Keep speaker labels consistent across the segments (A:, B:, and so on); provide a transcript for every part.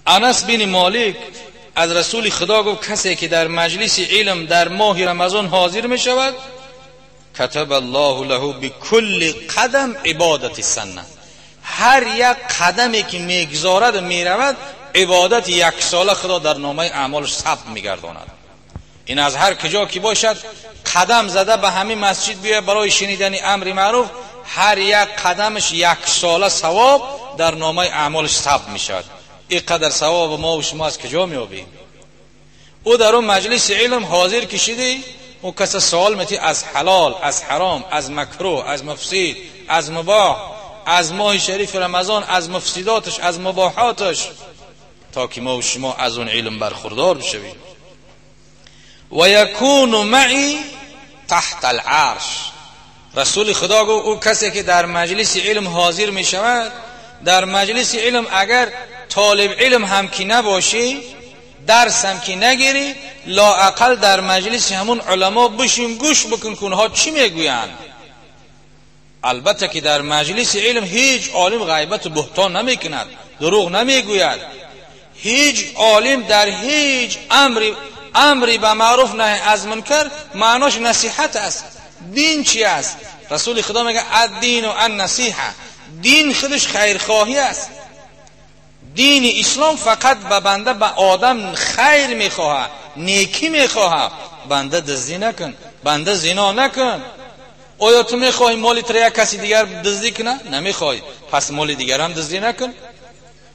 A: انس بن مالک از رسول خدا گفت کسی که در مجلس علم در ماه رمضان حاضر می شود کتب الله له بكل قدم عبادت سنه، هر یک قدمی که میگذارد و میرود عبادت یک ساله خدا در نامه اعمالش ثبت میگرداند. این از هر کجا که باشد قدم زده به همین مسجد بیاید برای شنیدن امر معروف، هر یک قدمش یک ساله ثواب در نامه اعمالش ثبت میشد. اینقدر ثواب ما و شما از کجا میابیم؟ او در اون مجلس علم حاضر کشیده، او کس سوال میتی از حلال، از حرام، از مکروه، از مفسد، از مباح، از ماه شریف رمضان، از مفسداتش، از مباحاتش، تا که ما و شما از اون علم برخوردار بشویم. و یکون معی تحت العرش، رسول خدا گفت او کسی که در مجلس علم حاضر می شود، در مجلس علم اگر طالب علم هم که نباشی، درس هم که نگیری، لااقل در مجلس همون علما بشین گوش بکن که اونها چی میگویند. البته که در مجلس علم هیچ عالم غیبت و بهتان نمیکند، دروغ نمیگوید. هیچ عالم در هیچ امری به معروف نهی از منکر معناش نصیحت است. دین چی است؟ رسول خدا میگه الدین و النصیحه، دین خودش خیرخواهی است. دین اسلام فقط به بنده، به آدم خیر میخواهد، نیکی میخواهد. بنده دزدی نکن، بنده زنا نکن. آیا تو میخواهی مالی تر یک کسی دیگر دزدی کنه؟ نمیخوای، پس مالی دیگر هم دزدی نکن.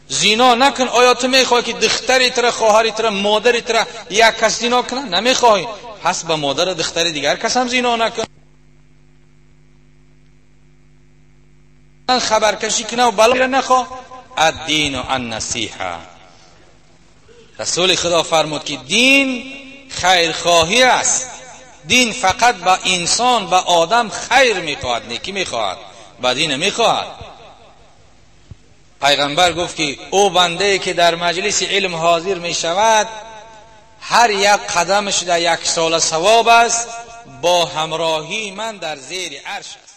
A: زنا نکن. آیا تو میخوای که دختری تر، خواهری تر، مادری تر یک کس زنا کنه؟ نمیخوای، پس با مادر دختری دیگر کس هم زنا نکن. خبرکشی کنه و بلا نخواه. الدین و النصیحه، رسول خدا فرمود که دین خیرخواهی است. دین فقط با انسان، با آدم خیر میخواهد، نیکی میخواهد، بدی نمیخواهد. پیغمبر گفت که او بنده که در مجلس علم حاضر میشود هر یک قدمش در یک سال ثواب است، با همراهی من در زیر عرش است.